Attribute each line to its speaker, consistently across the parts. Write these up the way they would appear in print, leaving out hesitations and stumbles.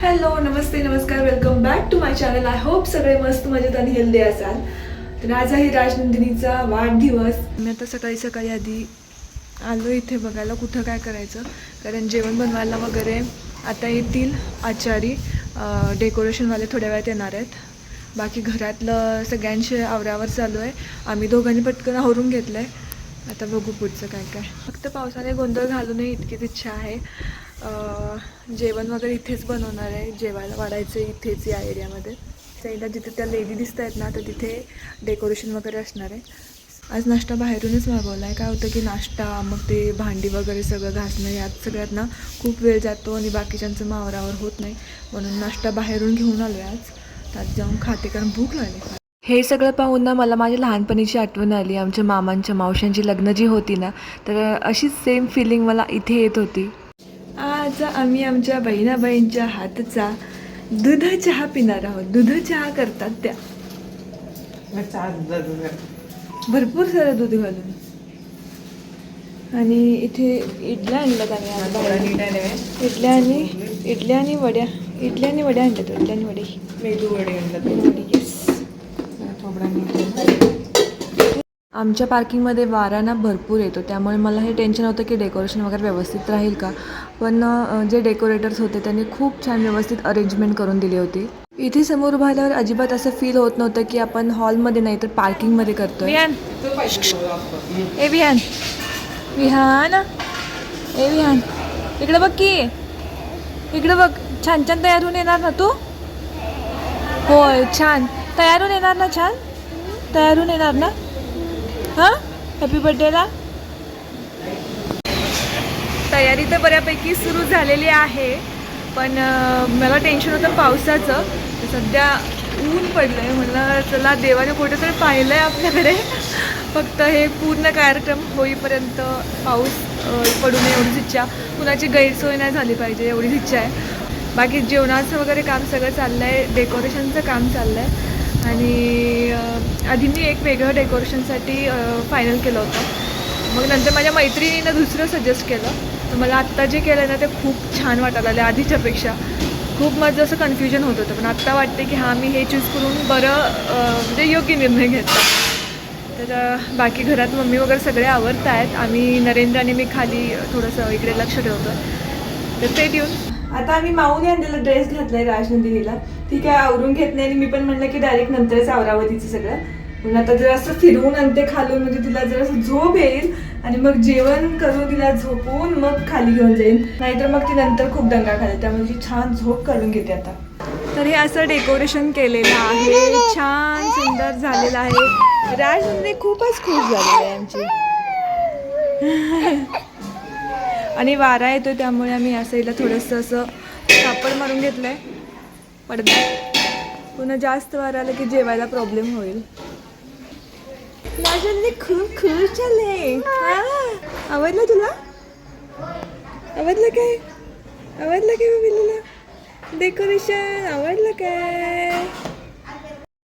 Speaker 1: Hello नमस्ते नमस्कार welcome back to my channel. I hope सगळे मस्त मजेत आणि हेल्दी असाल. तर आज आहे राजनंदिनीचा वाढदिवस. मी आता सकाळी सकाळी आधी आलो इथे बघायला कुठं काय करायचं, कारण जेवण बनवायला वगैरे आता येतील आचारी. डेकोरेशनवाले थोड्या वेळात येणार आहेत. बाकी घरातलं सगळ्यांचे आवरावर चालू आहे. आम्ही दोघांनी पटकन आवरून घेतलं आहे. आता बघू पुढचं काय काय. फक्त पावसाने गोंधळ घालू नये इतकीच इच्छा आहे. जेवण वगैरे इथेच बनवणार आहे. जेवायला वाढायचं इथेच या एरियामध्ये. साईडला जिथे त्या लेडी दिसत आहेत ना, तर तिथे डेकोरेशन वगैरे असणार आहे. आज नाश्ता बाहेरूनच मागवला आहे. काय होतं की नाश्ता मग ते भांडी वगैरे सगळं घासणं यात सगळ्यात ना खूप वेळ जातो आणि बाकीच्यांचं मावरावर होत नाही. म्हणून नाश्ता बाहेरून घेऊन आलो आहे आज. त्यात जाऊन खाते कारण भूक लागली. हे सगळं पाहून ना मला माझ्या लहानपणीची आठवण आली. आमच्या मामांच्या मावशांची लग्न जी होती ना, तर अशीच सेम फिलिंग मला इथे येत होती. आज आम्ही आमच्या बहिणाबाईंच्या हातचा दूध चहा पिणार आहोत. दूध चहा करतात त्या भरपूर सारं दूध घालून. आणि इथे इडल्या आणल्यात आम्ही. इडल्या आणि वड्या आणल्यात. इडल्या आणि वडे मेदू वडे आणल्यात. येस. आमच्या पार्किंगमध्ये वारा ना भरपूर येतो, त्यामुळे मला हे टेन्शन होतं की डेकोरेशन वगैरे व्यवस्थित राहील का. पण जे डेकोरेटर्स होते त्यांनी खूप छान व्यवस्थित अरेंजमेंट करून दिली होती. इथे समोर उभारल्यावर अजिबात असं फील होत नव्हतं की आपण हॉलमध्ये नाही तर पार्किंगमध्ये करतोय. विहान इकडे बघ की, इकडे बघ. छान छान तयार होऊन येणार ना तू? होय छान तयार होऊन येणार ना. छान तयार होऊन येणार ना. हां हॅपी बर्थडेला. तयारी तर बऱ्यापैकी सुरू झालेली आहे, पण मला टेन्शन होतं पावसाचं. सध्या ऊन पडलं आहे. म्हणलं चला देवाने कुठेतरी पाहिलं आहे आपल्याकडे. फक्त हे पूर्ण कार्यक्रम होईपर्यंत पाऊस पडू नये एवढीच इच्छा. कुणाची गैरसोय नाही झाली पाहिजे एवढीच इच्छा आहे. बाकी जेवणाचं वगैरे काम सगळं चाललं आहे. डेकोरेशनचं काम चाललं आहे. आणि आधी मी एक वेगळं डेकोरेशनसाठी फायनल केलं होतं. मग नंतर माझ्या मैत्रिणीनं दुसरं सजेस्ट केलं. तर मला आत्ता जे केलं ना ते खूप छान वाटायला आलं. आधीच्यापेक्षा खूप माझं असं कन्फ्युजन होत होतं, पण आत्ता वाटते की हां मी हे चूज करून बरं म्हणजे योग्य निर्णय घेतला. तर बाकी घरात मम्मी वगैरे सगळे आवरत आहेत. आम्ही नरेंद्र आणि मी खाली थोडंसं इकडे लक्ष ठेवतो. तर ते देऊन आता आम्ही माऊने आणलेला ड्रेस घातलाय राजनंदिनीला. ती काय आवरून घेत नाही आणि मी पण म्हटलं की डायरेक्ट नंतरच आवरावं तिचं सगळं. पण आता जर असं फिरवून आणते खालून, म्हणजे तिला जर असं झोप येईल आणि मग जेवण करून तिला झोपवून मग खाली घेऊन जाईल. नाहीतर मग ती नंतर खूप दंगा खाली. त्यामुळे ती छान झोप काढून घेते आता. तर हे असं डेकोरेशन केलेलं आहे. छान सुंदर झालेलं आहे. राजनंदिनी खूपच खुश झालेली आहे आमची. आणि वारा येतो त्यामुळे आम्ही या साईडला थोडंसं असं कापड मारून घेतलं आहे पडदा. पुन्हा जास्त वारा आलं की जेवायला प्रॉब्लेम होईल. राजनंदिनी खूप खुश झाले. आवडलं तुला? आवडलं काय? आवडलं काय मम्मीला डेकोरेशन? आवडलं काय?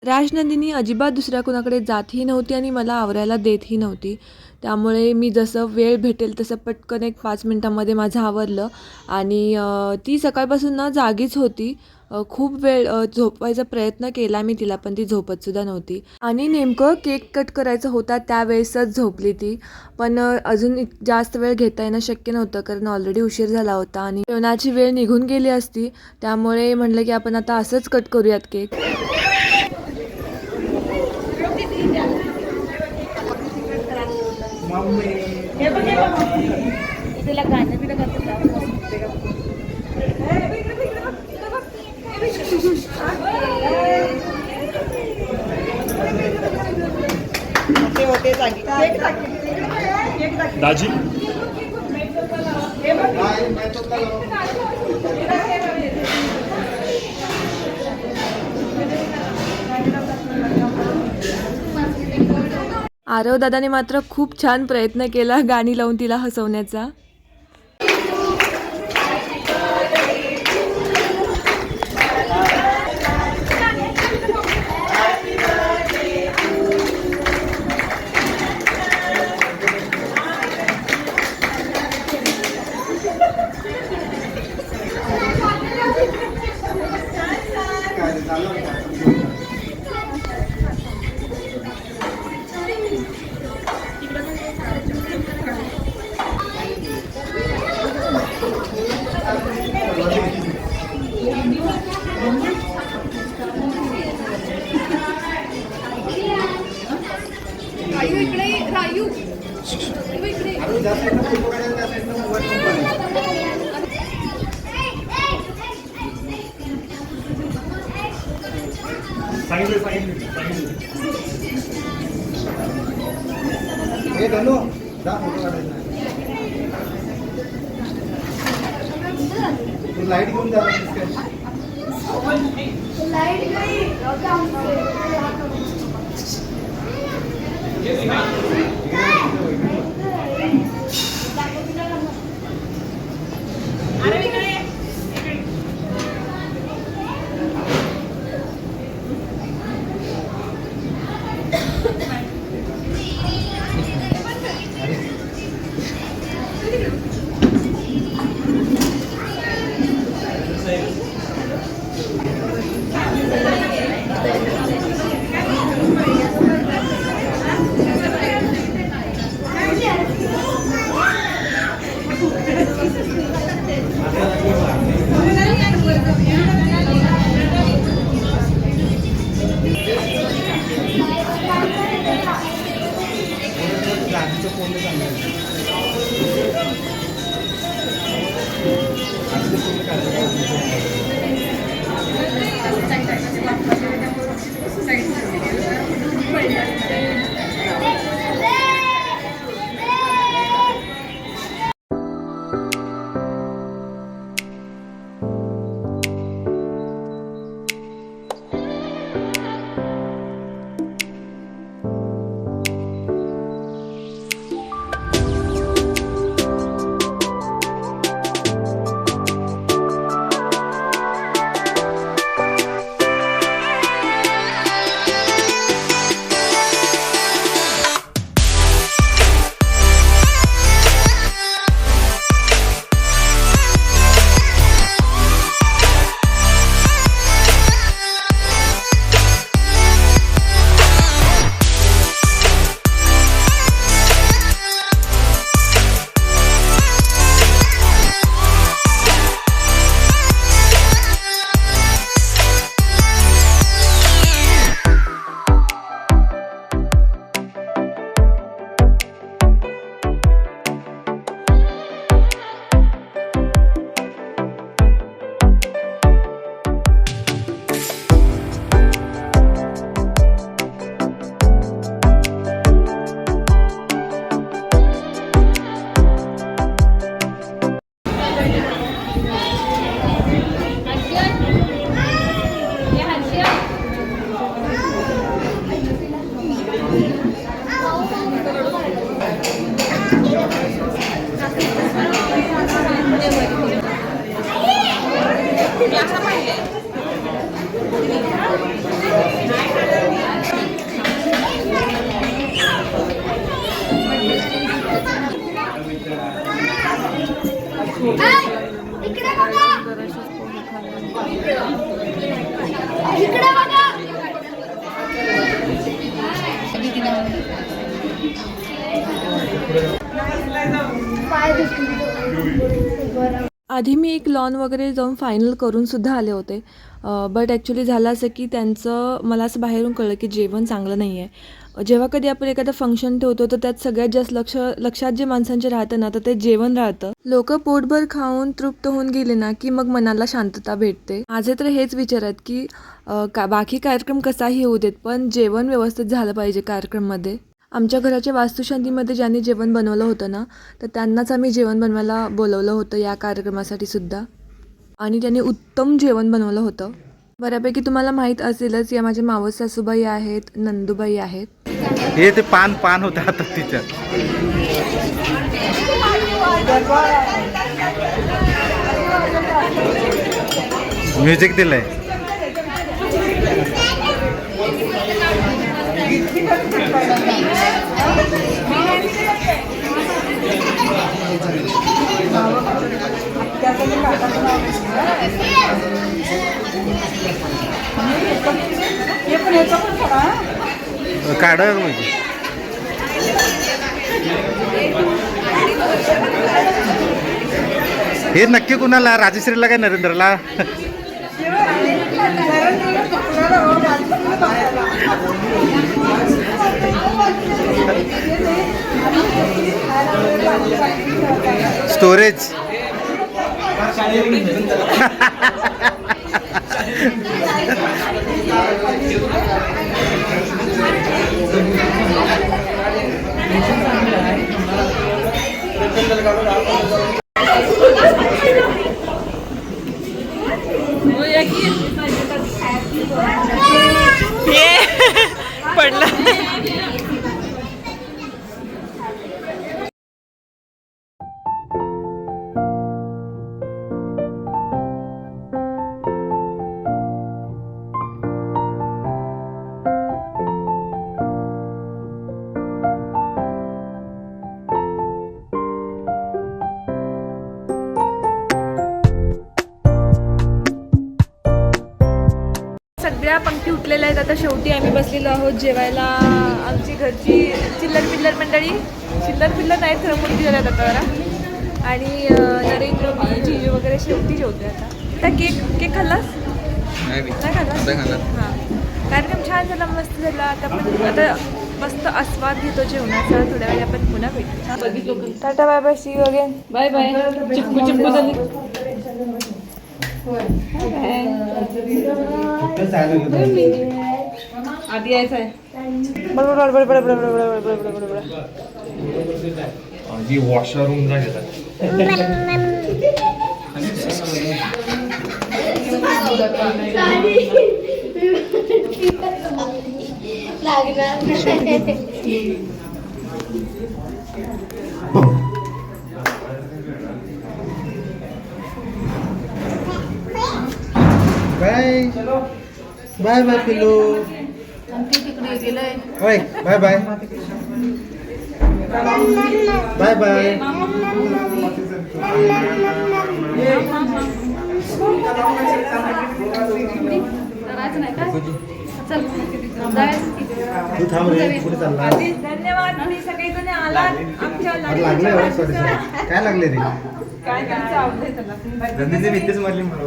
Speaker 1: राजनंदिनी अजिबात दुसऱ्या कोणाकडे जातही नव्हती आणि मला आवरायला देतही नव्हती. त्यामुळे मी जसं वेळ भेटेल तसं पटकन एक 5 मिनटामध्ये माझं आवरलं. आणि ती सकाळपासून ना जागीच होती. खूप वेळ झोपवायचा प्रयत्न केला मी तिला, पण ती झोपतसुद्धा नव्हती. आणि नेमकं केक कट करायचा होता त्यावेळेसच झोपली ती. पण अजून जास्त वेळ घेता येणं शक्य नव्हतं, कारण ऑलरेडी उशीर झाला होता आणि जेवणाची वेळ निघून गेली असती. त्यामुळे म्हटलं की आपण आता असंच कट करूयात केक. तुला गाणं बिणं
Speaker 2: दाजी
Speaker 1: आरव दादाने मात्र खूप छान प्रयत्न केला गाणी लावून तिला हसवण्याचा. रायू इकडे रायू इकडे
Speaker 2: लाईट घेऊन जा
Speaker 1: आधी मी एक लॉन वगैरे जाऊन फायनल करून सुद्धा आले होते, बट ॲक्च्युली झालं असं की त्यांचं मला असं बाहेरून कळलं की जेवण चांगलं नाही आहे. जेव्हा कधी आपण एखादं फंक्शन ठेवतो तर त्यात सगळ्यात जास्त लक्षात जे माणसांचे राहतं ना, तर ते जेवण राहतं. लोक पोटभर खाऊन तृप्त होऊन गेले ना की मग मनाला शांतता भेटते. माझे तर हेच विचार आहेत की बाकी कार्यक्रम कसाही होऊ देत, पण जेवण व्यवस्थित झालं पाहिजे कार्यक्रममध्ये. आमच्या घराच्या वास्तुशांतीमध्ये ज्यांनी जेवण बनवलं होतं ना, तर त्यांनाच आम्ही जेवण बनवायला बोलवलं होतं या कार्यक्रमासाठी सुद्धा, आणि त्यांनी उत्तम जेवण बनवलं होतं. बऱ्यापैकी तुम्हाला माहीत असेलच, या माझ्या मावस सासूबाई आहेत, नंदूबाई आहेत.
Speaker 2: हे ते पान पान होतं आता तिच्या म्युझिक दिलंय. काढ म्हणजे हे नक्की कुणाला, राजश्रीला काय नरेंद्रला? स्टोरेज.
Speaker 1: पडला. सगळ्या पंक्ती उठलेल्या आहेत. आता शेवटी आम्ही बसलेलो आहोत जेवायला. आमची घरची चिल्लर पिल्लर मंडळी, चिल्लर पिल्लर नाही खरं मुलगी झाल्यात आता जरा. आणि नरेंद्र मी जीजू वगैरे शेवटी जेवतोय आता. त्या केक खाल्लास? नाही खाल्ला. हां, कार्यक्रम छान झाला, मस्त झाला. आता मस्त आस्वाद घेतो जेवणाचा. थोड्या वेळी आपण पुन्हा भेटू. Tata bye bye, see you again. Bye bye. चिपकू चिपकू झाली. आधी यायचं आहे. बरोबर बरोबर बरोबर बरोबर बरोबर बरोबर.
Speaker 3: आधी वॉशरूम जा घेतात.
Speaker 2: बाय बाय बाय पिलू. होय बाय बाय बाय बाय. तू थांब रे, कुठे चालला?
Speaker 1: धन्यवाद, तुम्ही सगळेजण आलात आमच्या
Speaker 2: लागले हो, सॉरी सॉरी. काय लागले रे?
Speaker 1: काय त्यांचं आवडलंय त्याला.
Speaker 2: गंदीचे भीतीच मारली मला.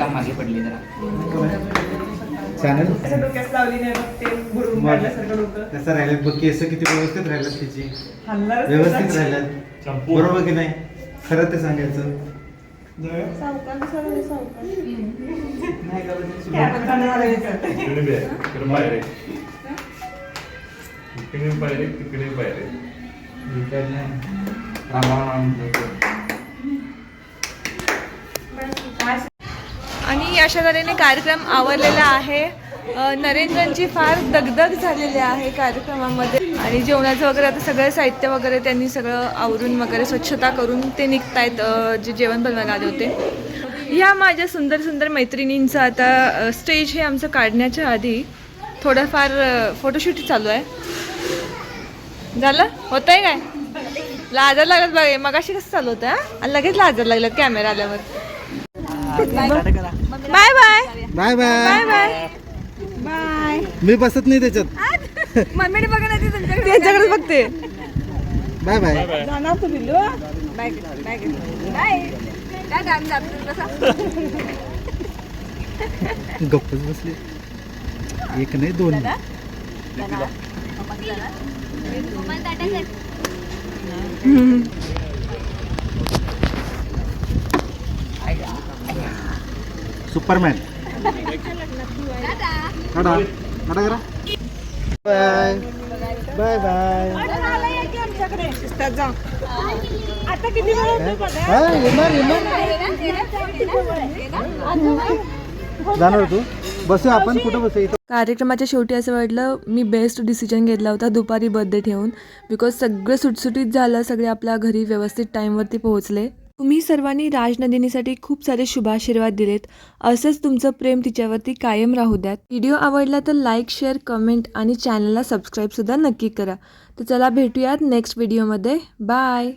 Speaker 4: मागे पडली जरा
Speaker 2: चॅनल कसं राहिलं बघ. केस किती व्यवस्थित राहिल्यात तिची, व्यवस्थित राहिल्यात. बरोबर की नाही? खरं ते सांगायचं.
Speaker 1: आणि अशा तऱ्हेने कार्यक्रम आवरलेला आहे. नरेंद्रांची फार दगदग झालेली आहे कार्यक्रमामध्ये. आणि जेवणाचं वगैरे आता सगळं साहित्य वगैरे त्यांनी सगळं आवरून वगैरे स्वच्छता करून ते निघतायत जे जेवण बनवायला आले होते. ह्या माझ्या सुंदर सुंदर मैत्रिणींचं आता स्टेज हे आमचं काढण्याच्या आधी थोडंफार फोटोशूट चालू आहे. झालं होत आहे काय? लाजर लागत बघ. मगाशी कसं चालू होतं आणि लगेच लाजर लागलं कॅमेरा आल्यावर. Bye bye
Speaker 2: bye bye
Speaker 1: bye bye.
Speaker 2: मी बसत नाही त्याच्यात.
Speaker 1: मम्मीने बघा त्यांच्याकडे बघते.
Speaker 2: Bye bye.
Speaker 1: जाणार तू बिल्लू. Bye bye bye.
Speaker 2: गप्पच बसले. एक नाही दोन. सुपरमॅन. टाटा टाटा करा. Bye bye bye.
Speaker 1: आता किती
Speaker 2: जाणार तू? बसू आपण. कुठं बसू?
Speaker 1: कार्यक्रमाच्या शेवटी असं वाटलं मी बेस्ट डिसिजन घेतला होता दुपारी बर्थडे ठेवून. बिकॉज सगळं सुटसुटीत झालं. सगळे आपल्या घरी व्यवस्थित टाईमवरती पोहोचले. तुम्ही सर्वांनी राजनंदिनीसाठी खूप सारे शुभाशीर्वाद दिलेत. असंच तुमचं प्रेम तिच्यावरती कायम राहू द्यात. व्हिडिओ आवडला तर लाईक, शेअर, कमेंट आणि चॅनलला सबस्क्राईबसुद्धा नक्की करा. तर चला भेटूयात नेक्स्ट व्हिडिओमध्ये. बाय.